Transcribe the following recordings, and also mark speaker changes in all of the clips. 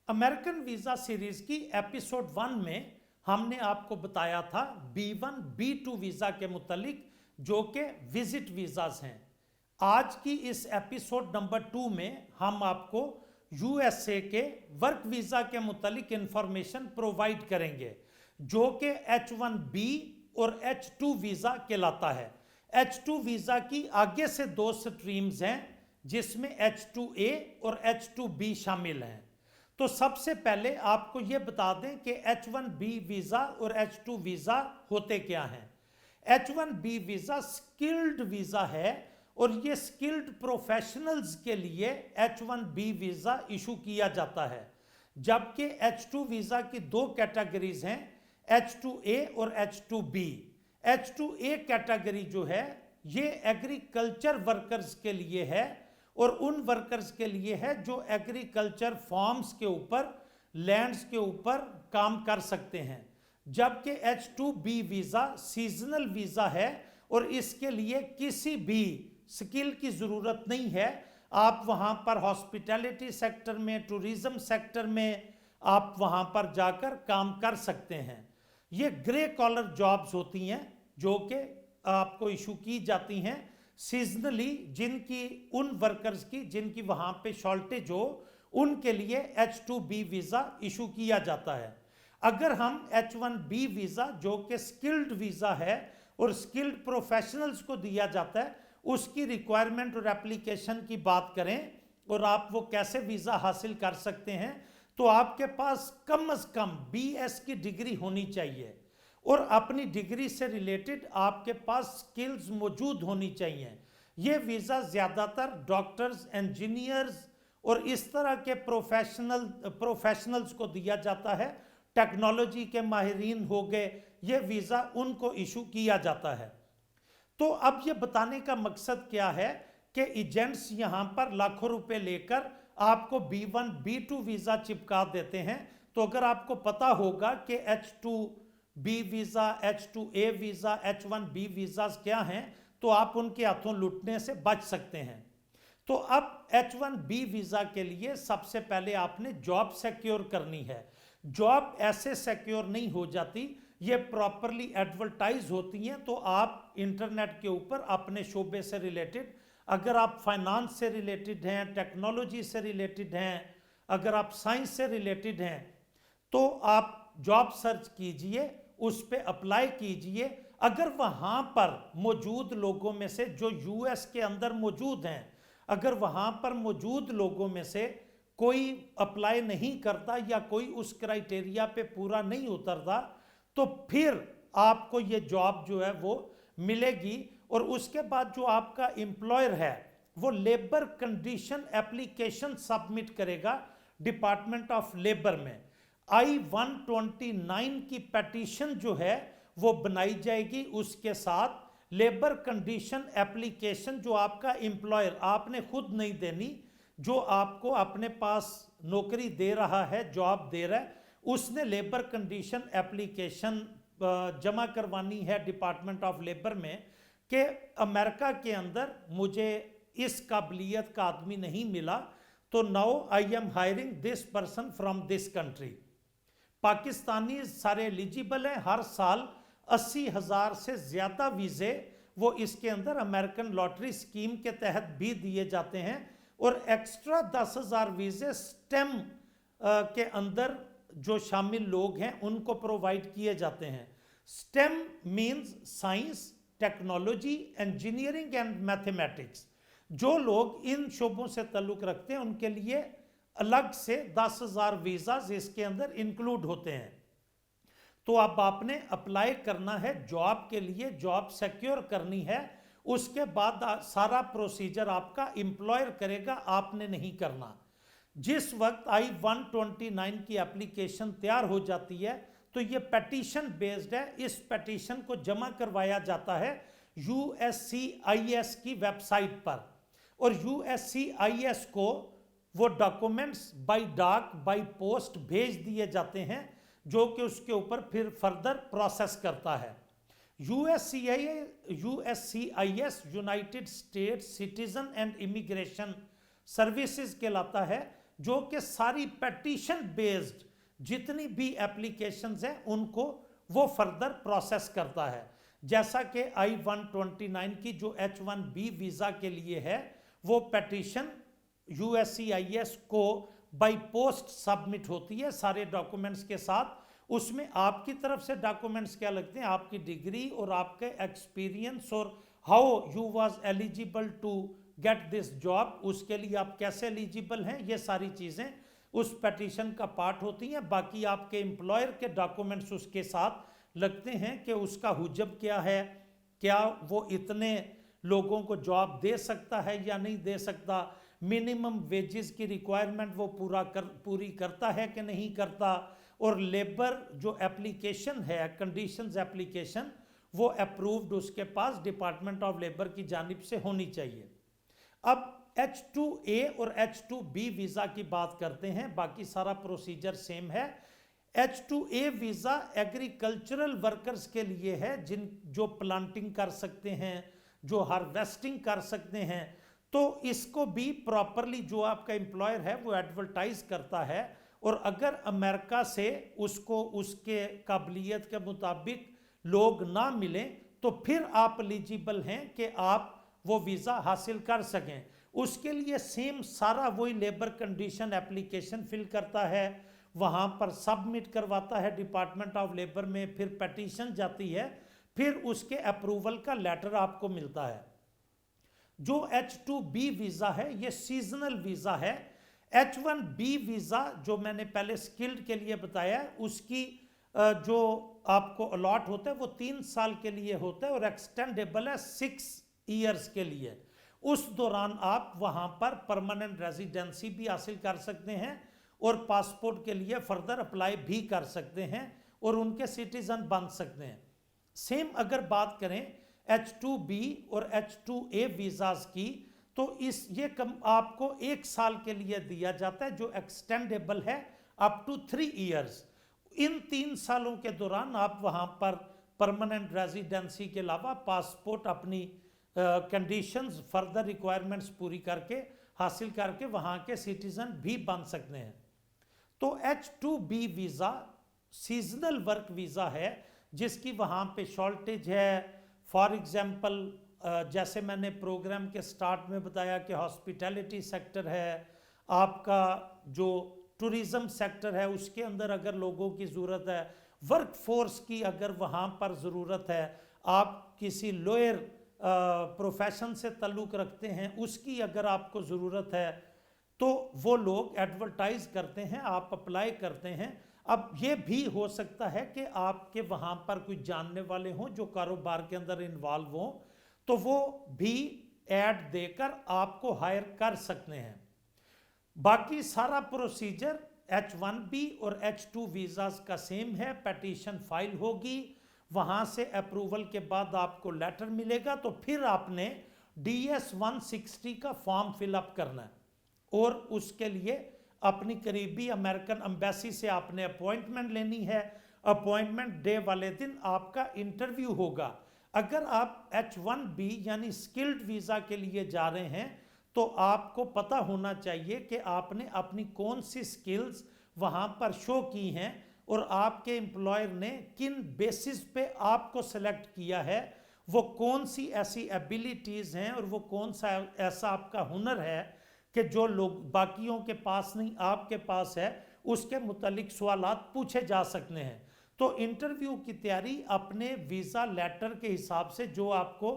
Speaker 1: American visa series की episode 1 में हमने आपको बताया था B1 B2 वीज़ा के मुतालिक जो कि विजिट वीज़ाज हैं। आज की इस एपिसोड नंबर 2 में हम आपको USA के वर्क वीज़ा के मुतालिक इंफॉर्मेशन प्रोवाइड करेंगे जो कि H1B और H2 वीज़ा कहलाता है। H2 वीज़ा की आगे से दो स्ट्रीम्स हैं जिसमें H2A और H2B शामिल हैं। तो सबसे पहले आपको ये बता दें कि H1B वीज़ा और H2 वीज़ा होते क्या हैं। H1B वीज़ा स्किल्ड वीज़ा है और ये स्किल्ड प्रोफेशनल्स के लिए H1B वीज़ा इशू किया जाता है, जबकि H2 वीज़ा की दो कैटेगरीज हैं, H2A और H2B। H2A कैटेगरी जो है ये एग्रीकल्चर वर्कर्स के लिए है और उन वर्कर्स के लिए है जो एग्रीकल्चर फार्म्स के ऊपर, लैंड्स के ऊपर काम कर सकते हैं, जबकि H2B वीज़ा सीजनल वीज़ा है और इसके लिए किसी भी स्किल की ज़रूरत नहीं है। आप वहाँ पर हॉस्पिटैलिटी सेक्टर में, टूरिज़्म सेक्टर में आप वहाँ पर जाकर काम कर सकते हैं। ये ग्रे कॉलर जॉब्स होती हैं जो कि आपको इशू की जाती हैं सीजनली, जिनकी उन वर्कर्स की जिनकी वहाँ पे शॉर्टेज हो उनके लिए H2B वीज़ा इशू किया जाता है। अगर हम H1B वीज़ा जो कि स्किल्ड वीज़ा है और स्किल्ड प्रोफेशनल्स को दिया जाता है उसकी रिक्वायरमेंट और एप्लीकेशन की बात करें और आप वो कैसे वीज़ा हासिल कर सकते हैं, तो आपके पास कम से कम BS की डिग्री होनी चाहिए और अपनी डिग्री से रिलेटेड आपके पास स्किल्स मौजूद होनी चाहिए। ये वीज़ा ज़्यादातर डॉक्टर्स, इंजीनियर्स और इस तरह के प्रोफेशनल्स को दिया जाता है। टेक्नोलॉजी के माहिरीन हो गए, ये वीज़ा उनको इशू किया जाता है। तो अब ये बताने का मकसद क्या है कि एजेंट्स यहाँ पर लाखों रुपए लेकर आपको B1 B2 वीज़ा चिपका देते हैं। तो अगर आपको पता होगा कि H2B visa, H2A visa, H1B visa क्या हैं तो आप उनके हाथों लुटने से बच सकते हैं। तो अब H1B वीज़ा के लिए सबसे पहले आपने जॉब सिक्योर करनी है। जॉब ऐसे सिक्योर नहीं हो जाती, ये प्रॉपरली एडवर्टाइज होती हैं। तो आप इंटरनेट के ऊपर अपने शोबे से रिलेटेड, अगर आप फाइनेंस से रिलेटेड हैं, टेक्नोलॉजी से रिलेटेड हैं, अगर आप साइंस से रिलेटेड हैं, तो आप जॉब सर्च कीजिए, उस पर अप्लाई कीजिए। अगर वहाँ पर मौजूद लोगों में से जो US के अंदर मौजूद हैं, अगर वहाँ पर मौजूद लोगों में से कोई अप्लाई नहीं करता या कोई उस क्राइटेरिया पे पूरा नहीं उतरता, तो फिर आपको ये जॉब जो है वो मिलेगी। और उसके बाद जो आपका एम्प्लॉयर है वो लेबर कंडीशन एप्लीकेशन सबमिट करेगा डिपार्टमेंट ऑफ लेबर में। I-129 की पेटिशन जो है वो बनाई जाएगी, उसके साथ लेबर कंडीशन एप्लीकेशन जो आपका एम्प्लॉयर, आपने खुद नहीं देनी, जो आपको अपने पास नौकरी दे रहा है, जॉब दे रहा है, उसने लेबर कंडीशन एप्लीकेशन जमा करवानी है डिपार्टमेंट ऑफ लेबर में कि अमेरिका के अंदर मुझे इस काबिलियत का आदमी नहीं मिला, तो now I am hiring this person from this country. Pakistani सारे एलिजिबल हैं, हर साल 80,000 से ज़्यादा वीज़े वो इसके अंदर अमेरिकन लॉटरी स्कीम के तहत भी दिए जाते हैं और एक्स्ट्रा 10,000 वीज़े स्टेम के अंदर जो शामिल लोग हैं उनको प्रोवाइड किए जाते हैं। Stem means science, technology, engineering and mathematics. जो लोग इन शोबों से ताल्लुक़ रखते हैं उनके लिए अलग से 10,000 वीज़ाज इसके अंदर इंक्लूड होते हैं। तो अब आपने अप्लाई करना है जॉब के लिए, जॉब सिक्योर करनी है, उसके बाद सारा प्रोसीजर आपका एम्प्लॉयर करेगा, आपने नहीं करना। जिस वक्त I-129 की एप्लीकेशन तैयार हो जाती है तो ये पेटिशन बेस्ड है, इस पेटिशन को जमा करवाया जाता है USCIS की वेबसाइट पर और USCIS को वो डॉक्यूमेंट्स बाय डाक, बाय पोस्ट भेज दिए जाते हैं जो कि उसके ऊपर फिर फर्दर प्रोसेस करता है। USCIS United states citizen and immigration services कहलाता है। जो कि सारी पेटिशन बेस्ड जितनी भी एप्लीकेशंस हैं उनको वो फर्दर प्रोसेस करता है। जैसा कि I-129 की जो H-1B वीज़ा के लिए है, वो पेटिशन USCIS को बाई पोस्ट सबमिट होती है सारे डॉक्यूमेंट्स के साथ। उसमें आपकी तरफ से डॉक्यूमेंट्स क्या लगते हैं, आपकी डिग्री और आपके एक्सपीरियंस और how you was eligible to get this job, उसके लिए आप कैसे एलिजिबल हैं, ये सारी चीज़ें उस पेटिशन का पार्ट होती हैं। बाकी आपके एम्प्लॉयर के डॉक्यूमेंट्स उसके साथ लगते हैं कि उसका हुजब क्या है, क्या वो इतने लोगों को जॉब दे सकता है या नहीं दे सकता, मिनिमम वेजेस की रिक्वायरमेंट वो पूरी करता है कि नहीं करता, और लेबर जो एप्लीकेशन है, कंडीशंस एप्लीकेशन, वो अप्रूव्ड उसके पास डिपार्टमेंट ऑफ लेबर की जानिब से होनी चाहिए। अब H-2A और H-2B वीज़ा की बात करते हैं। बाकी सारा प्रोसीजर सेम है। H-2A वीज़ा एग्रीकल्चरल वर्कर्स के लिए है, जो प्लांटिंग कर सकते हैं, जो हार्वेस्टिंग कर सकते हैं। तो इसको भी प्रॉपरली जो आपका एम्प्लॉयर है वो एडवर्टाइज करता है, और अगर अमेरिका से उसको उसके काबिलियत के मुताबिक लोग ना मिलें तो फिर आप एलिजिबल हैं कि आप वो वीज़ा हासिल कर सकें। उसके लिए सेम सारा वही लेबर कंडीशन एप्लीकेशन फिल करता है, वहाँ पर सबमिट करवाता है डिपार्टमेंट ऑफ लेबर में, फिर पेटिशन जाती है, फिर उसके अप्रूवल का लेटर आपको मिलता है। जो H-2B वीज़ा है ये सीजनल वीज़ा है। H-1B वीज़ा जो मैंने पहले स्किल्ड के लिए बताया, उसकी जो आपको अलॉट होता है वो 3 साल के लिए होता है और एक्सटेंडेबल है 6 ईयर्स के लिए। उस दौरान आप वहाँ पर परमानेंट रेजिडेंसी भी हासिल कर सकते हैं और पासपोर्ट के लिए फर्दर अप्लाई भी कर सकते हैं और उनके सिटीजन बन सकते हैं। सेम अगर बात करें H-2B और H-2A वीज़ाज की, तो ये आपको 1 साल के लिए दिया जाता है, जो एक्सटेंडेबल है अप टू 3 ईयर्स। इन 3 सालों के दौरान आप वहाँ पर परमानेंट रेजिडेंसी के अलावा पासपोर्ट अपनी कंडीशंस फर्दर रिक्वायरमेंट्स पूरी करके हासिल करके वहाँ के सिटीजन भी बन सकते हैं। तो H-2B visa seasonal work visa है, जिसकी वहाँ पे शॉर्टेज है। फॉर एग्जांपल जैसे मैंने प्रोग्राम के स्टार्ट में बताया कि हॉस्पिटैलिटी सेक्टर है, आपका जो टूरिज़्म सेक्टर है, उसके अंदर अगर लोगों की ज़रूरत है, वर्क फोर्स की अगर वहाँ पर ज़रूरत है, आप किसी लोअर प्रोफेशन से ताल्लुक़ रखते हैं, उसकी अगर आपको ज़रूरत है तो वो लोग एडवर्टाइज़ करते हैं, आप अप्लाई करते हैं। अब ये भी हो सकता है कि आपके वहाँ पर कोई जानने वाले हों जो कारोबार के अंदर इन्वॉल्व हों, तो वो भी ऐड देकर आपको हायर कर सकते हैं। बाकी सारा प्रोसीजर H-1B और H-2 वीज़ाज का सेम है। पेटिशन फाइल होगी, वहाँ से अप्रूवल के बाद आपको लेटर मिलेगा, तो फिर आपने DS-160 का फॉर्म फिलअप करना है और उसके लिए अपनी करीबी अमेरिकन एम्बेसी से आपने अपॉइंटमेंट लेनी है। अपॉइंटमेंट डे वाले दिन आपका इंटरव्यू होगा। अगर आप H-1B यानी स्किल्ड वीज़ा के लिए जा रहे हैं तो आपको पता होना चाहिए कि आपने अपनी कौन सी स्किल्स वहाँ पर शो की हैं और आपके एम्प्लॉयर ने किन बेसिस पे आपको सेलेक्ट किया है, वो कौन सी ऐसी एबिलिटीज़ हैं और वो कौन सा ऐसा आपका हुनर है कि जो लोग बाकियों के पास नहीं आपके पास है, उसके मुतालिक सवालात पूछे जा सकते हैं। तो इंटरव्यू की तैयारी अपने वीज़ा लेटर के हिसाब से जो आपको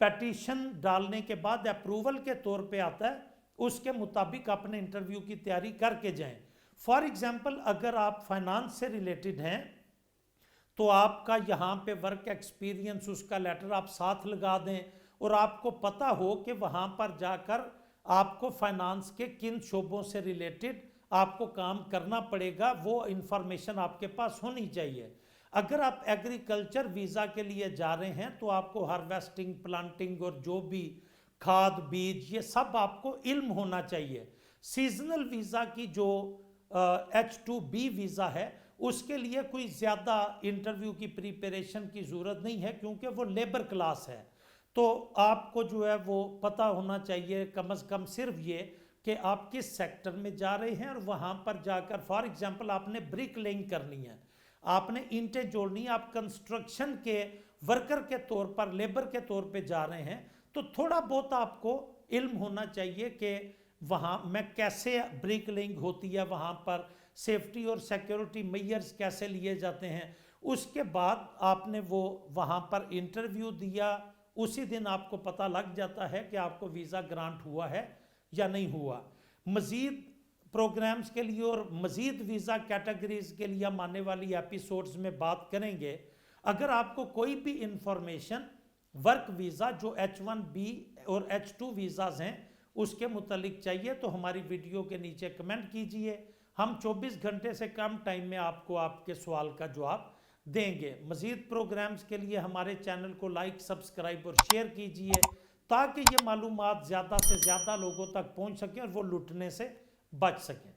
Speaker 1: पेटिशन डालने के बाद अप्रूवल के तौर पे आता है, उसके मुताबिक अपने इंटरव्यू की तैयारी करके जाएं। फॉर एग्जांपल अगर आप फाइनेंस से रिलेटेड हैं तो आपका यहाँ पे वर्क एक्सपीरियंस उसका लेटर आप साथ लगा दें और आपको पता हो कि वहाँ पर जाकर आपको फाइनेंस के किन शोबों से रिलेटेड आपको काम करना पड़ेगा, वो इंफॉर्मेशन आपके पास होनी चाहिए। अगर आप एग्रीकल्चर वीज़ा के लिए जा रहे हैं तो आपको हार्वेस्टिंग, प्लांटिंग और जो भी खाद बीज, ये सब आपको इल्म होना चाहिए। सीजनल वीज़ा की जो H-2B वीज़ा है उसके लिए कोई ज़्यादा इंटरव्यू की प्रिपरेशन की ज़रूरत नहीं है, क्योंकि वो लेबर क्लास है। तो आपको जो है वो पता होना चाहिए कम से कम सिर्फ ये کہ آپ کس سیکٹر میں جا رہے ہیں اور وہاں پر جا کر فار ایگزامپل آپ نے برک لینگ کرنی ہے, آپ نے اینٹیں جوڑنی ہے, آپ کنسٹرکشن کے ورکر کے طور پر لیبر کے طور پہ جا رہے ہیں, تو تھوڑا بہت آپ کو علم ہونا چاہیے کہ وہاں میں کیسے بریک لینگ ہوتی ہے, وہاں پر سیفٹی اور سیکیورٹی میئرز کیسے لیے جاتے ہیں. اس کے بعد آپ نے وہ وہاں پر انٹرویو دیا, اسی دن آپ کو پتہ لگ جاتا ہے کہ آپ کو ویزا گرانٹ ہوا ہے یا نہیں ہوا. مزید پروگرامز کے لیے اور مزید ویزا کیٹیگریز کے لیے ہم آنے والی ایپیسوڈز میں بات کریں گے. اگر آپ کو کوئی بھی انفارمیشن ورک ویزا جو H1B اور H2 ویزاز ہیں اس کے متعلق چاہیے تو ہماری ویڈیو کے نیچے کمنٹ کیجئے, ہم 24 گھنٹے سے کم ٹائم میں آپ کو آپ کے سوال کا جواب دیں گے. مزید پروگرامز کے لیے ہمارے چینل کو لائک, سبسکرائب اور شیئر کیجئے تاکہ یہ معلومات زیادہ سے زیادہ لوگوں تک پہنچ سکیں اور وہ لٹنے سے بچ سکیں.